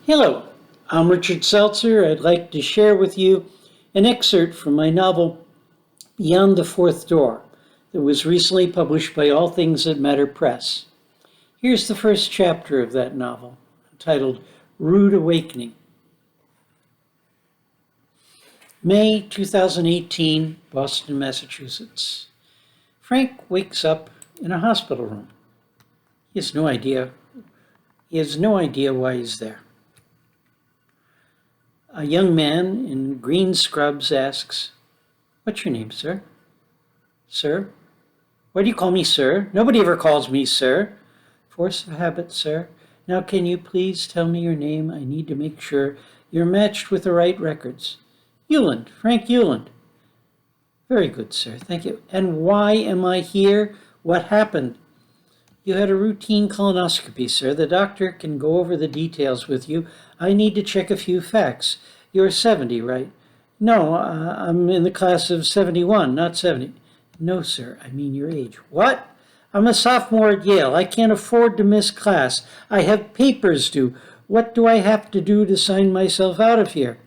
Hello, I'm Richard Seltzer. I'd like to share with you an excerpt from my novel Beyond the Fourth Door that was recently published by All Things That Matter Press. Here's the first chapter of that novel, entitled Rude Awakening. May 2018, Boston, Massachusetts. Frank wakes up in a hospital room. He has no idea why he's there. A young man in green scrubs asks, "What's your name, sir?" "Sir? Why do you call me sir? Nobody ever calls me sir." "Force of habit, sir. Now can you please tell me your name? I need to make sure you're matched with the right records." "Euland, Frank Euland." "Very good, sir. Thank you. And why am I here? What happened?" "You had a routine colonoscopy, sir. The doctor can go over the details with you. I need to check a few facts. You're 70, right?" "No, I'm in the class of 71, not 70. "No, sir, I mean your age." "What?" "I'm a sophomore at Yale. I can't afford to miss class. I have papers due. What do I have to do to sign myself out of here?"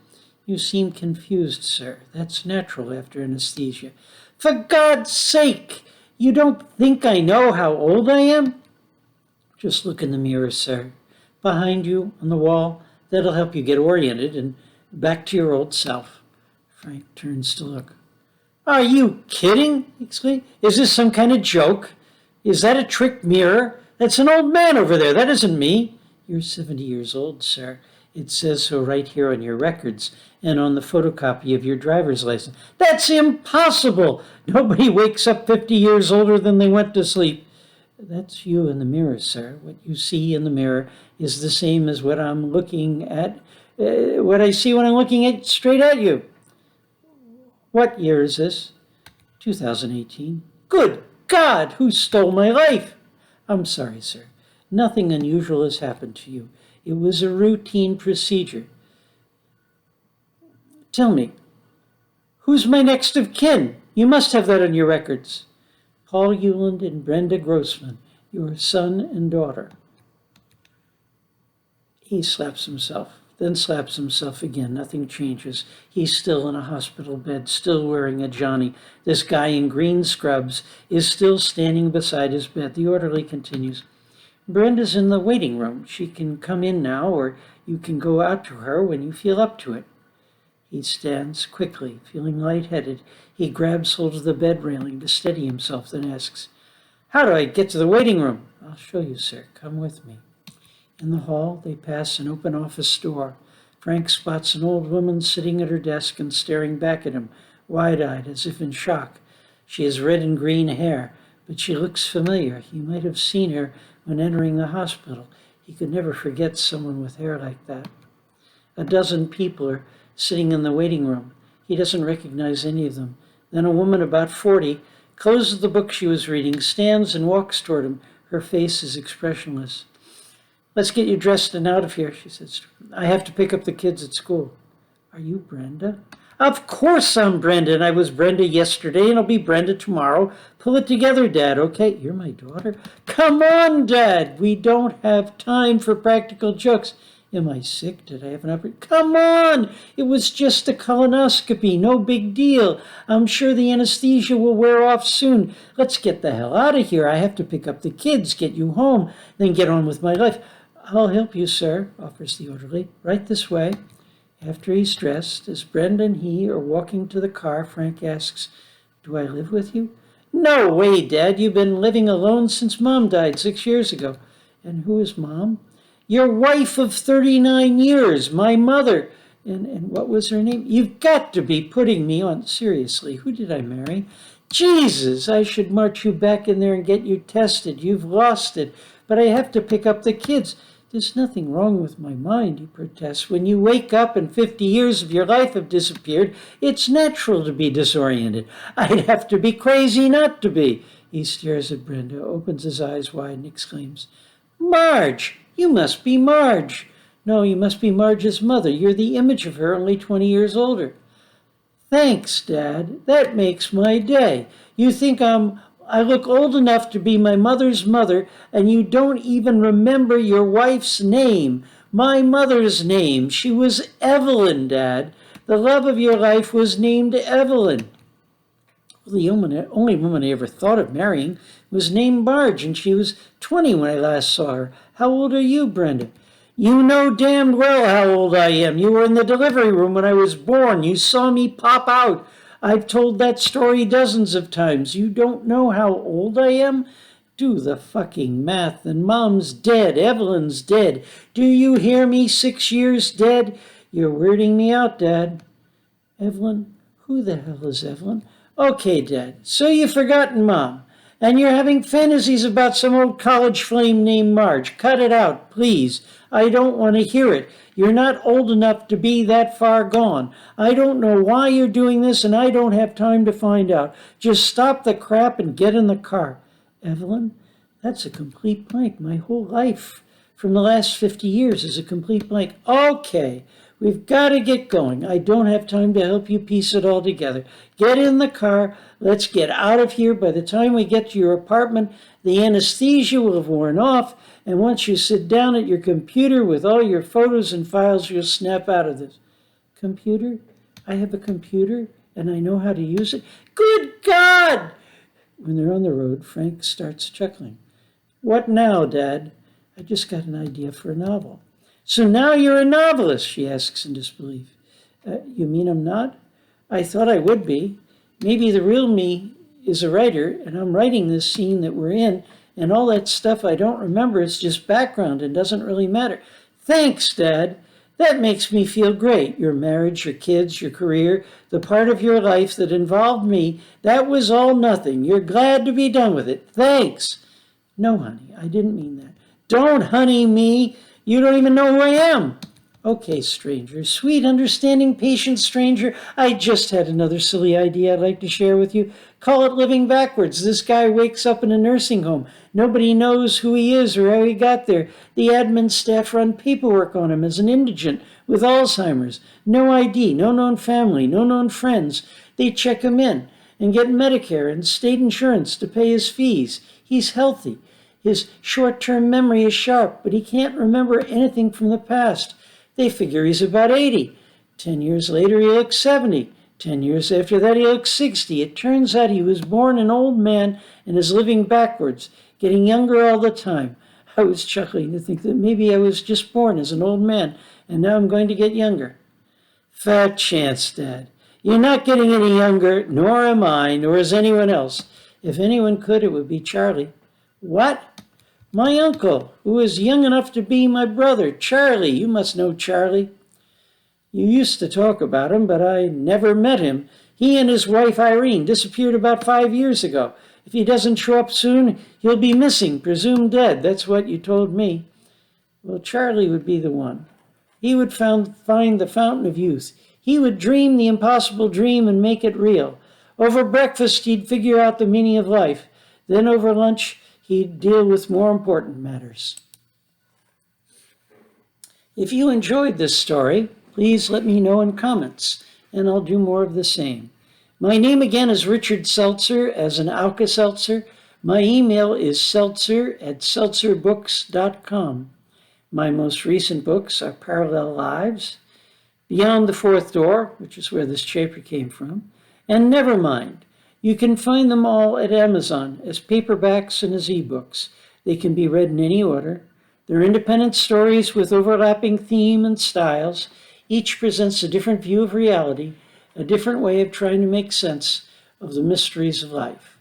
"You seem confused, sir. That's natural after anesthesia." "For God's sake! You don't think I know how old I am?" "Just look in the mirror, sir. Behind you on the wall. That'll help you get oriented and back to your old self." Frank turns to look. "Are you kidding?" he exclaimed. "Is this some kind of joke? Is that a trick mirror? That's an old man over there. That isn't me." "You're 70 years old, sir. It says so right here on your records and on the photocopy of your driver's license." "That's impossible! Nobody wakes up 50 years older than they went to sleep." "That's you in the mirror, sir. What you see in the mirror is the same as what I'm looking at, what I see when I'm looking at straight at you." "What year is this?" 2018. "Good God, who stole my life?" "I'm sorry, sir. Nothing unusual has happened to you. It was a routine procedure." "Tell me, who's my next of kin? You must have that on your records." "Paul Euland and Brenda Grossman, your son and daughter." He slaps himself, then slaps himself again. Nothing changes. He's still in a hospital bed, still wearing a Johnny. This guy in green scrubs is still standing beside his bed. The orderly continues. "Brenda's in the waiting room. She can come in now, or you can go out to her when you feel up to it." He stands quickly, feeling lightheaded. He grabs hold of the bed railing to steady himself, then asks, "How do I get to the waiting room?" "I'll show you, sir. Come with me." In the hall, they pass an open office door. Frank spots an old woman sitting at her desk and staring back at him, wide-eyed, as if in shock. She has red and green hair, but she looks familiar. He might have seen her when entering the hospital. He could never forget someone with hair like that. A dozen people are sitting in the waiting room. He doesn't recognize any of them. Then a woman about 40 closes the book she was reading, stands and walks toward him. Her face is expressionless. "Let's get you dressed and out of here," she says. "I have to pick up the kids at school." "Are you Brenda?" "Of course I'm Brenda, and I was Brenda yesterday, and I'll be Brenda tomorrow. Pull it together, Dad, okay?" "You're my daughter." "Come on, Dad. We don't have time for practical jokes." "Am I sick? Did I have an operation?" "Come on! It was just a colonoscopy. No big deal. I'm sure the anesthesia will wear off soon. Let's get the hell out of here. I have to pick up the kids, get you home, then get on with my life." "I'll help you, sir," offers the orderly. "Right this way." After he's dressed, as Brenda and he are walking to the car, Frank asks, "Do I live with you?" "No way, Dad. You've been living alone since Mom died 6 years ago." "And who is Mom?" "Your wife of 39 years, my mother." And what was her name?" "You've got to be putting me on." "Seriously, who did I marry?" "Jesus, I should march you back in there and get you tested. You've lost it. But I have to pick up the kids." "There's nothing wrong with my mind," he protests. "When you wake up and 50 years of your life have disappeared, it's natural to be disoriented. I'd have to be crazy not to be." He stares at Brenda, opens his eyes wide, and exclaims, "Marge! You must be Marge." "No, you must be Marge's mother. You're the image of her, only 20 years older." "Thanks, Dad. That makes my day. You think I look old enough to be my mother's mother, and you don't even remember your wife's name. My mother's name. She was Evelyn, Dad. The love of your life was named Evelyn. Well, the only woman I ever thought of marrying was named Marge, and she was 20 when I last saw her. How old are you, Brenda? You know damned well how old I am. You were in the delivery room when I was born. You saw me pop out. I've told that story dozens of times. You don't know how old I am? Do the fucking math. And Mom's dead. Evelyn's dead. Do you hear me? 6 years dead? You're weirding me out, Dad. Evelyn? Who the hell is Evelyn? Okay, Dad. So you've forgotten Mom. And you're having fantasies about some old college flame named Marge. Cut it out, please. I don't want to hear it. You're not old enough to be that far gone. I don't know why you're doing this, and I don't have time to find out. Just stop the crap and get in the car. Evelyn, that's a complete blank. My whole life from the last 50 years is a complete blank. Okay, we've got to get going. I don't have time to help you piece it all together. Get in the car. Let's get out of here. By the time we get to your apartment, the anesthesia will have worn off, and once you sit down at your computer with all your photos and files, you'll snap out of this. Computer? I have a computer, and I know how to use it? Good God! When they're on the road, Frank starts chuckling. What now, Dad? I just got an idea for a novel. So now you're a novelist, she asks in disbelief. You mean I'm not? I thought I would be. Maybe the real me is a writer, and I'm writing this scene that we're in, and all that stuff I don't remember is just background and doesn't really matter. Thanks, Dad. That makes me feel great. Your marriage, your kids, your career, the part of your life that involved me, that was all nothing. You're glad to be done with it. Thanks. No, honey, I didn't mean that. Don't honey me. You don't even know who I am. Okay, stranger, sweet, understanding, patient stranger, I just had another silly idea I'd like to share with you. Call it living backwards. This guy wakes up in a nursing home. Nobody knows who he is or how he got there. The admin staff run paperwork on him as an indigent with Alzheimer's. No ID, no known family, no known friends. They check him in and get Medicare and state insurance to pay his fees. He's healthy. His short-term memory is sharp, but he can't remember anything from the past. They figure he's about 80. 10 years later, he looks 70. 10 years after that, he looks 60. It turns out he was born an old man and is living backwards, getting younger all the time. I was chuckling to think that maybe I was just born as an old man, and now I'm going to get younger. Fat chance, Dad. You're not getting any younger, nor am I, nor is anyone else. If anyone could, it would be Charlie. What? My uncle, who is young enough to be my brother, Charlie. You must know Charlie. You used to talk about him, but I never met him. He and his wife, Irene, disappeared about 5 years ago. If he doesn't show up soon, he'll be missing, presumed dead. That's what you told me. Well, Charlie would be the one. He would find the fountain of youth. He would dream the impossible dream and make it real. Over breakfast, he'd figure out the meaning of life. Then over lunch, he'd deal with more important matters. If you enjoyed this story, please let me know in comments, and I'll do more of the same. My name again is Richard Seltzer, as in Alka-Seltzer. My email is seltzer@seltzerbooks.com. My most recent books are Parallel Lives, Beyond the Fourth Door, which is where this chapter came from, and Nevermind. You can find them all at Amazon as paperbacks and as ebooks. They can be read in any order. They're independent stories with overlapping theme and styles. Each presents a different view of reality, a different way of trying to make sense of the mysteries of life.